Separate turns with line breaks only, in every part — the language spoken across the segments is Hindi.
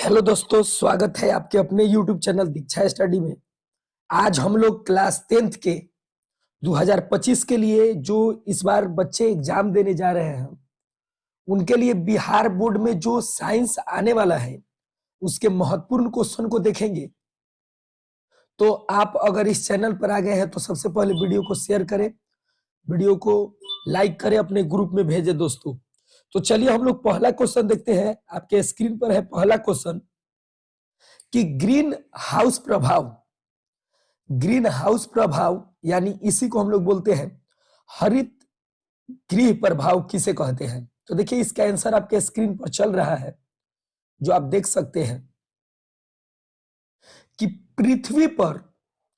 हेलो दोस्तों, स्वागत है आपके अपने YouTube चैनल दीक्षा स्टडी में। आज हम लोग क्लास 10th के 2025 के लिए जो इस बार बच्चे एग्जाम देने जा रहे हैं, उनके लिए बिहार बोर्ड में जो साइंस आने वाला है उसके महत्वपूर्ण क्वेश्चन को देखेंगे। तो आप अगर इस चैनल पर आ गए हैं तो सबसे पहले वीडियो को शेयर करें, वीडियो को लाइक करें, अपने ग्रुप में भेजें दोस्तों। तो चलिए हम लोग पहला क्वेश्चन देखते हैं। आपके स्क्रीन पर है पहला क्वेश्चन कि ग्रीन हाउस प्रभाव, ग्रीन हाउस प्रभाव यानी इसी को हम लोग बोलते हैं हरित गृह प्रभाव किसे कहते हैं। तो देखिए इसका आंसर आपके स्क्रीन पर चल रहा है, जो आप देख सकते हैं कि पृथ्वी पर,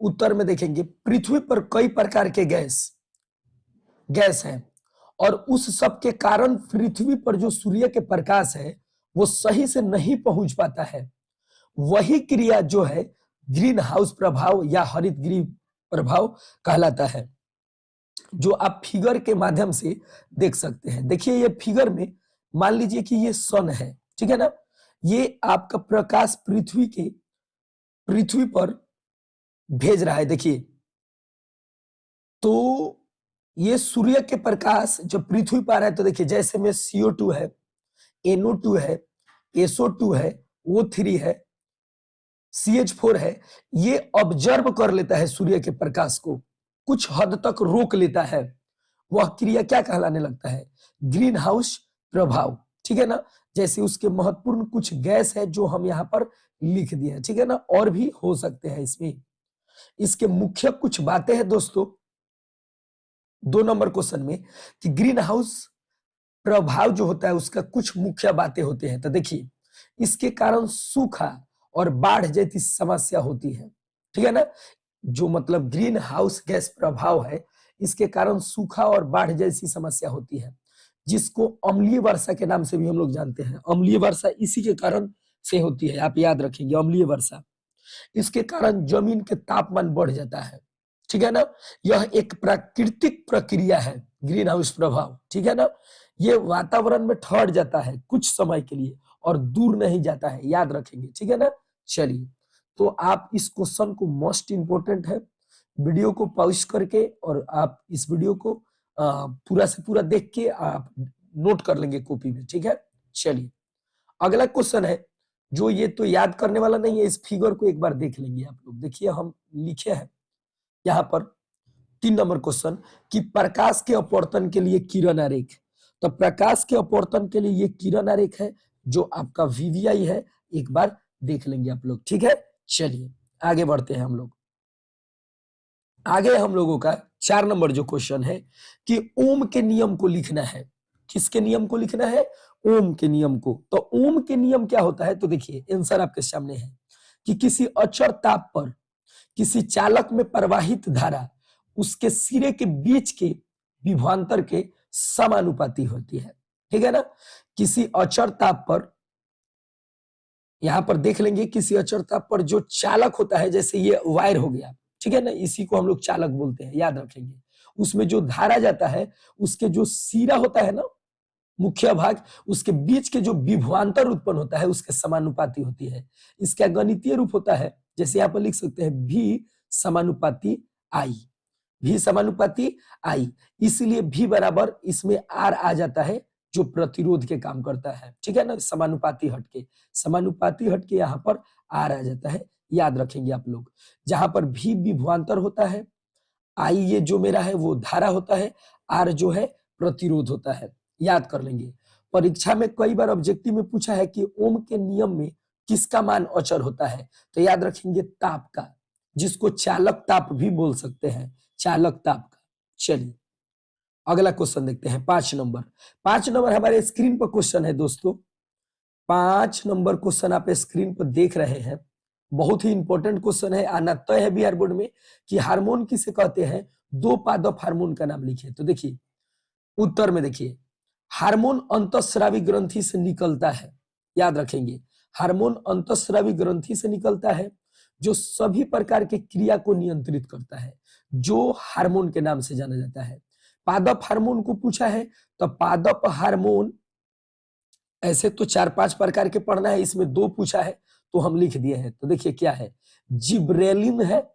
उत्तर में देखेंगे, पृथ्वी पर कई प्रकार के गैस हैं और उस सब के कारण पृथ्वी पर जो सूर्य के प्रकाश है वो सही से नहीं पहुंच पाता है। वही क्रिया जो है ग्रीन हाउस प्रभाव या हरित गृह प्रभाव कहलाता है, जो आप फिगर के माध्यम से देख सकते हैं। देखिए ये फिगर में मान लीजिए कि ये सन है, ठीक है ना। ये आपका प्रकाश पृथ्वी पर भेज रहा है। देखिए तो ये सूर्य के प्रकाश जब पृथ्वी पर आ रहा है तो देखिए जैसे में CO2 है, NO2 है, SO2 है, O3 है, CH4 है, ये ऑब्जर्व कर लेता है सूर्य के प्रकाश को, कुछ हद तक रोक लेता है। वह क्रिया क्या कहलाने लगता है? ग्रीन हाउस प्रभाव, ठीक है ना। जैसे उसके महत्वपूर्ण कुछ गैस है जो हम यहाँ पर लिख दिए हैं, ठीक है ना। और भी हो सकते हैं इसमें। इसके मुख्य कुछ बातें हैं दोस्तों 2 नंबर क्वेश्चन में कि ग्रीन हाउस प्रभाव जो होता है उसका कुछ मुख्य बातें होते हैं। तो देखिए इसके कारण सूखा और बाढ़ जैसी समस्या होती है, ठीक है ना। जो मतलब ग्रीन हाउस गैस प्रभाव है, इसके कारण सूखा और बाढ़ जैसी समस्या होती है, जिसको अम्लीय वर्षा के नाम से भी हम लोग जानते हैं। अम्लीय वर्षा इसी के कारण से होती है, आप याद रखेंगे, अम्लीय वर्षा। इसके कारण जमीन के तापमान बढ़ जाता है, ठीक है ना। यह एक प्राकृतिक प्रक्रिया है ग्रीन हाउस प्रभाव, ठीक है ना। ये वातावरण में ठहर जाता है कुछ समय के लिए और दूर नहीं जाता है, याद रखेंगे, ठीक है ना। चलिए तो आप इस क्वेश्चन को, मोस्ट इंपोर्टेंट है, वीडियो को पॉज करके और आप इस वीडियो को पूरा से पूरा देख के आप नोट कर लेंगे कॉपी में, ठीक है। चलिए अगला क्वेश्चन है, जो ये तो याद करने वाला नहीं है, इस फिगर को एक बार देख लेंगे आप लोग। देखिए हम लिखे हैं यहाँ पर 3 नंबर क्वेश्चन कि प्रकाश के अपवर्तन के लिए किरण आरेख। तो प्रकाश के अपवर्तन के लिए ये किरण आरेख है जो आपका VVI है, एक बार देख लेंगे आप लोग, ठीक है। चलिए आगे बढ़ते हैं हम लोग। आगे हम लोगों का 4 नंबर जो क्वेश्चन है कि ओम के नियम को लिखना है। किसके नियम को लिखना है? ओम के नियम को। तो ओम के नियम क्या होता है? तो देखिए आंसर आपके सामने है कि किसी अचर ताप पर किसी चालक में प्रवाहित धारा उसके सिरे के बीच के विभवांतर के समानुपाती होती है, ठीक है ना। किसी अचर ताप पर, यहां पर देख लेंगे, किसी अचर ताप पर जो चालक होता है, जैसे ये वायर हो गया, ठीक है ना, इसी को हम लोग चालक बोलते हैं, याद रखेंगे। उसमें जो धारा जाता है उसके जो सिरा होता है ना, मुख्य भाग, उसके बीच के जो विभवांतर उत्पन्न होता है उसके समानुपाती होती है। इसका गणितीय रूप होता है, जैसे यहाँ पर लिख सकते हैं V समानुपाती I, V समानुपाती I। इसलिए V बराबर इसमें R आ जाता है जो प्रतिरोध के काम करता है, ठीक है ना। समानुपाती हटके यहाँ पर R आ जाता है, याद रखेंगे आप लोग। जहां पर V विभवांतर होता है, I ये जो मेरा है वो धारा होता है, R जो है प्रतिरोध होता है, याद कर लेंगे। परीक्षा में कई बार ऑब्जेक्टिव में पूछा है कि ओम के नियम में किसका मान अचर होता है, तो याद रखेंगे ताप का, जिसको चालक ताप भी बोल सकते हैं, चालक ताप का। चलिए अगला क्वेश्चन देखते हैं 5 नंबर। 5 नंबर हमारे स्क्रीन पर क्वेश्चन है दोस्तों। 5 नंबर क्वेश्चन आप स्क्रीन पर देख रहे हैं, बहुत ही इंपॉर्टेंट क्वेश्चन है, आना तय है बिहार बोर्ड में कि हार्मोन किसे कहते हैं, 2 पादप हार्मोन का नाम लिखिए। तो देखिए उत्तर में देखिए, हार्मोन अंतःस्रावी ग्रंथि से निकलता है, याद रखेंगे, हार्मोन अंतःस्रावी ग्रंथि से निकलता है जो सभी प्रकार के क्रिया को नियंत्रित करता है, जो हार्मोन के नाम से जाना जाता है। पादप हार्मोन को पूछा है तो पादप हार्मोन ऐसे तो 4-5 प्रकार के पढ़ना है, इसमें 2 पूछा है तो हम लिख दिए हैं। तो देखिए क्या है, जिब्रेलिन है,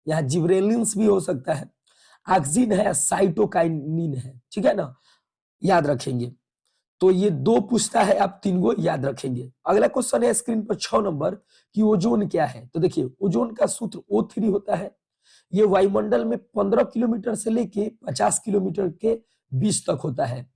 यहाँ जिब्रेलिन्स भी हो सकता है, ऑक्सिन है, साइटोकाइनिन है, ठीक है ना, याद रखेंगे। तो ये 2 पूछता है, आप 3 गो याद रखेंगे। अगला क्वेश्चन है स्क्रीन पर 6 नंबर कि ओजोन क्या है। तो देखिए ओजोन का सूत्र O3 होता है। ये वायुमंडल में 15 किलोमीटर से लेके 50 किलोमीटर के बीच तक होता है।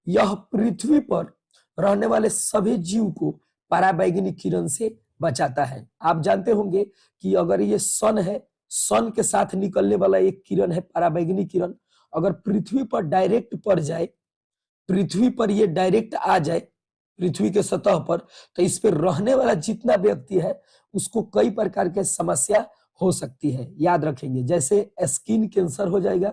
यह पृथ्वी पर रहने वाले सभी जीव को पराबैंगनी किरण से बचाता है। आप जानते होंगे कि अगर ये सन है, सन के साथ निकलने वाला एक किरण है पराबैंगनी किरण, अगर पृथ्वी पर डायरेक्ट पड़ जाए, पृथ्वी पर ये डायरेक्ट आ जाए पृथ्वी के सतह पर, तो इस पर रहने वाला जितना व्यक्ति है उसको कई प्रकार के समस्या हो सकती है, याद रखेंगे। जैसे स्किन कैंसर हो जाएगा,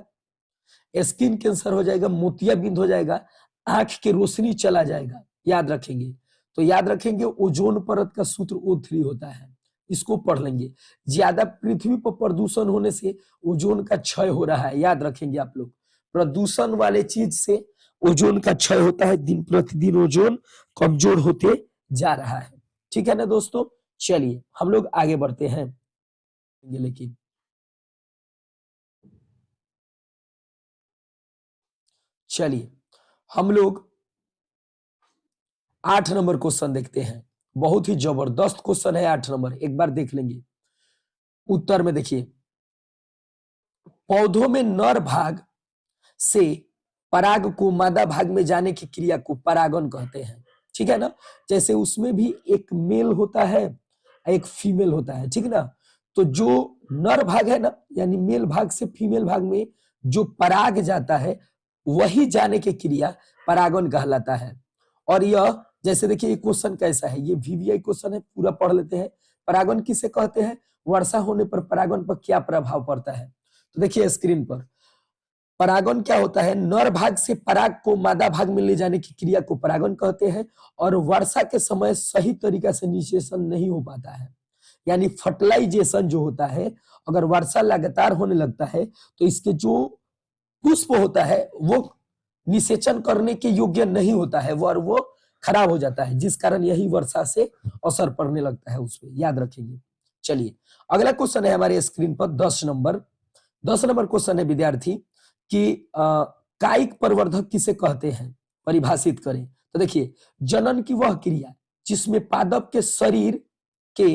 स्किन कैंसर हो जाएगा, मोतियाबिंद हो जाएगा, आंख की रोशनी चला जाएगा, याद रखेंगे। तो याद रखेंगे ओजोन परत का सूत्र O3 होता है, इसको पढ़ लेंगे। ज्यादा पृथ्वी पर प्रदूषण होने से ओजोन का क्षय हो रहा है, याद रखेंगे आप लोग। प्रदूषण वाले चीज से ओजोन का क्षय होता है, दिन प्रतिदिन ओजोन कमजोर होते जा रहा है, ठीक है ना दोस्तों। चलिए हम लोग आगे बढ़ते हैं। लेकिन चलिए हम लोग 8 नंबर क्वेश्चन देखते हैं। बहुत ही जबरदस्त क्वेश्चन है 8 नंबर, एक बार देख लेंगे। उत्तर में देखिए, पौधों में नर भाग से पराग को मादा भाग में जाने की क्रिया को परागन कहते हैं, ठीक है ना। जैसे उसमें भी एक मेल होता है, एक फीमेल होता है, ठीक ना। तो जो नर भाग है ना, यानी मेल भाग से फीमेल भाग में जो पराग जाता है, वही जाने की क्रिया परागन कहलाता है। और यह जैसे देखिए ये क्वेश्चन कैसा है, ये VVI क्वेश्चन है, पूरा पढ़ लेते हैं। परागन किसे कहते हैं, वर्षा होने पर परागन पर क्या प्रभाव पड़ता है। तो देखिए स्क्रीन पर, परागन क्या होता है, नर भाग से पराग को मादा भाग में ले जाने की क्रिया को परागन कहते हैं। और वर्षा के समय सही तरीका से निषेचन नहीं हो पाता है, यानी फर्टिलाइजेशन जो होता है, अगर वर्षा लगातार होने लगता है तो इसके जो पुष्प होता है वो निषेचन करने के योग्य नहीं होता है, वो खराब हो जाता है, जिस कारण यही वर्षा से असर पड़ने लगता है उसमें, याद रखेंगे। चलिए अगला क्वेश्चन है हमारे स्क्रीन पर 10 नंबर। 10 नंबर क्वेश्चन है विद्यार्थी कि कायिक प्रवर्धक किसे कहते हैं, परिभाषित करें। तो देखिए, जनन की वह क्रिया जिसमें पादप के शरीर के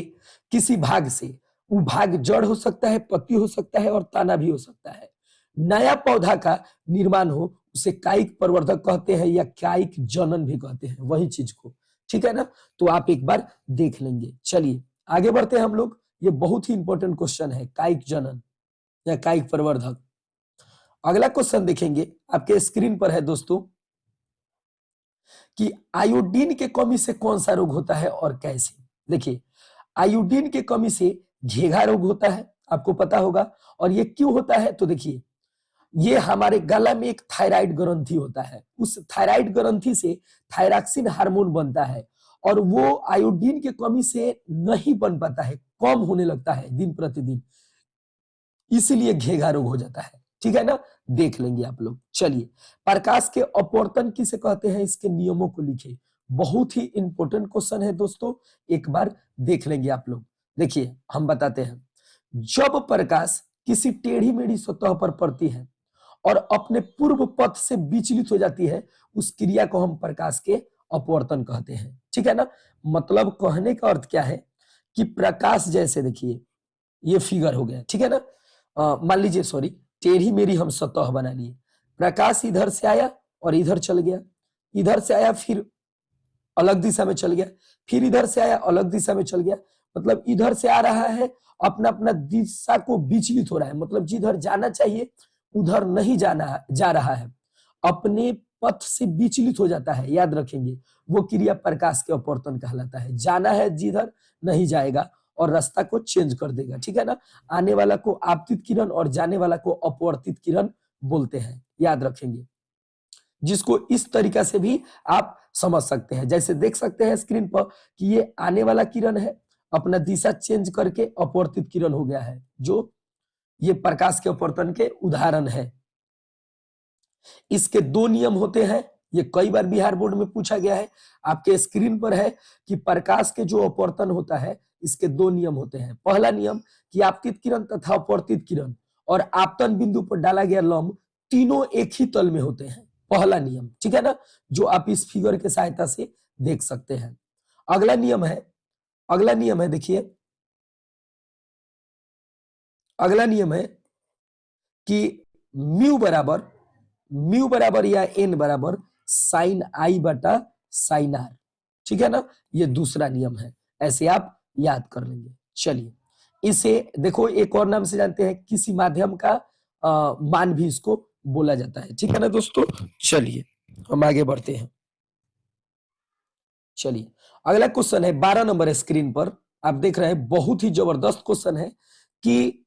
किसी भाग से, वो भाग जड़ हो सकता है, पत्ती हो सकता है और तना भी हो सकता है, नया पौधा का निर्माण हो, उसे कायिक प्रवर्धक कहते हैं या कायिक जनन भी कहते हैं, वही चीज को, ठीक है ना। तो आप एक बार देख लेंगे। चलिए आगे बढ़ते हैं हम लोग। ये बहुत ही इंपॉर्टेंट क्वेश्चन है, कायिक जनन या कायिक प्रवर्धक। अगला क्वेश्चन देखेंगे, आपके स्क्रीन पर है दोस्तों, कि आयोडीन के कमी से कौन सा रोग होता है और कैसे। देखिए आयोडीन की कमी से घेघा रोग होता है, आपको पता होगा। और ये क्यों होता है, तो देखिए ये हमारे गला में एक थायराइड ग्रंथि होता है, उस थायराइड ग्रंथि से थायरॉक्सिन हार्मोन बनता है, और वो आयोडीन की कमी से नहीं बन पाता है, कम होने लगता है दिन प्रतिदिन, इसीलिए घेघा रोग हो जाता है, ठीक है ना। देख लेंगे आप लोग। चलिए, प्रकाश के अपवर्तन किसे कहते हैं, इसके नियमों को लिखे। बहुत ही इंपॉर्टेंट क्वेश्चन है दोस्तों, एक बार देख लेंगे आप लोग। देखिए हम बताते हैं, जब प्रकाश किसी टेढ़ी मेढ़ी सतह पर पड़ती है और अपने पूर्व पथ से विचलित हो जाती है, उस क्रिया को हम प्रकाश के अपवर्तन कहते हैं, ठीक है ना। मतलब कहने का अर्थ क्या है कि प्रकाश, जैसे देखिए ये फिगर हो गया, ठीक है ना। मान लीजिए, सॉरी, टेढ़ी मेढ़ी हम सतह बना लिए, प्रकाश इधर से आया और इधर चल गया, इधर से आया फिर अलग दिशा में चल गया, फिर इधर से आया अलग दिशा में चल गया, मतलब इधर से आ रहा है, अपना अपना दिशा को विचलित हो रहा है, मतलब जिधर जाना चाहिए उधर नहीं जा रहा है, अपने पथ से विचलित हो जाता है, याद रखेंगे। वो क्रिया प्रकाश के अपवर्तन कहलाता है। जाना है जिधर, नहीं जाएगा और रास्ता को चेंज कर देगा, ठीक है ना। आने वाला को आपतित किरण और जाने वाला को अपवर्तित किरण बोलते हैं, याद रखेंगे। जिसको इस तरीका से भी आप समझ सकते हैं, जैसे देख सकते हैं स्क्रीन पर कि ये आने वाला किरण है, अपना दिशा चेंज करके अपवर्तित किरण हो गया है, जो ये प्रकाश के अपवर्तन के उदाहरण है। इसके 2 नियम होते हैं, ये कई बार बिहार बोर्ड में पूछा गया है। आपके स्क्रीन पर है कि प्रकाश के जो अपवर्तन होता है इसके दो नियम होते हैं। पहला नियम कि आपतित किरण तथा अपवर्तित किरण और आपतन बिंदु पर डाला गया लंब तीनों एक ही तल में होते हैं, पहला नियम, ठीक है ना, जो आप इस फिगर के सहायता से देख सकते हैं। अगला नियम है देखिए, अगला नियम है कि म्यू बराबर या एन बराबर साइन आई बटा साइन आर, ठीक है ना, ये दूसरा नियम है, ऐसे आप याद कर लेंगे। चलिए इसे देखो एक और नाम से जानते हैं, किसी माध्यम का मान भी इसको बोला जाता है, ठीक है ना दोस्तों। चलिए हम आगे बढ़ते हैं। चलिए अगला क्वेश्चन है 12 नंबर स्क्रीन पर आप देख रहे हैं, बहुत ही जबरदस्त क्वेश्चन है कि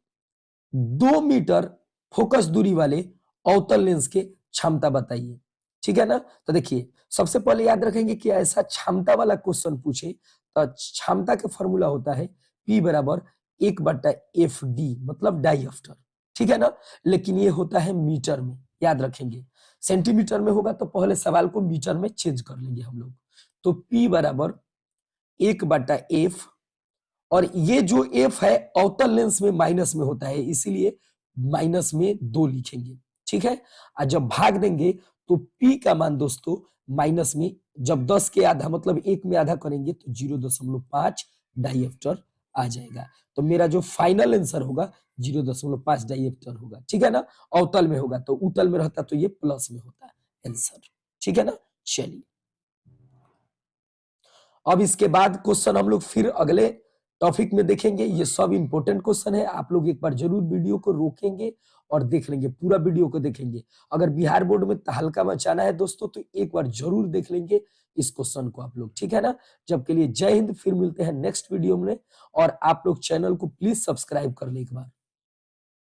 2 मीटर फोकस दूरी वाले अवतल लेंस के क्षमता बताइए, ठीक है ना। तो देखिए सबसे पहले याद रखेंगे कि ऐसा क्षमता वाला क्वेश्चन पूछे तो क्षमता का फॉर्मूला होता है P बराबर 1/FD, मतलब डाइऑप्टर, ठीक है ना। लेकिन ये होता है मीटर में, याद रखेंगे। सेंटीमीटर में होगा तो पहले सवाल को मीटर में चेंज कर लेंगे हम लोग। तो P बराबर 1/F, और ये जो F है अवतल लेंस में माइनस में होता है, इसीलिए माइनस में 2 लिखेंगे, ठीक है। और जब भाग देंगे तो P का मान दोस्तों माइनस में, जब 10 के आधा मतलब 1 में आधा करेंगे तो 0.5 डाइऑप्टर आ जाएगा। तो मेरा जो फाइनल आंसर होगा 0.5 डाइऑप्टर होगा, ठीक है ना। अवतल में होगा तो उत्तल में रहता तो ये प्लस में होता है आंसर, ठीक है ना। चलिए अब इसके बाद क्वेश्चन हम लोग फिर अगले टॉपिक में देखेंगे। ये सब इंपॉर्टेंट क्वेश्चन है, आप लोग एक बार जरूर वीडियो को रोकेंगे और देख लेंगे, पूरा वीडियो को देखेंगे। अगर बिहार बोर्ड में तहलका मचाना है दोस्तों तो एक बार जरूर देख लेंगे इस क्वेश्चन को आप लोग, ठीक है ना। जब के लिए जय हिंद, फिर मिलते हैं नेक्स्ट वीडियो में, और आप लोग चैनल को प्लीज सब्सक्राइब कर ले एक बार।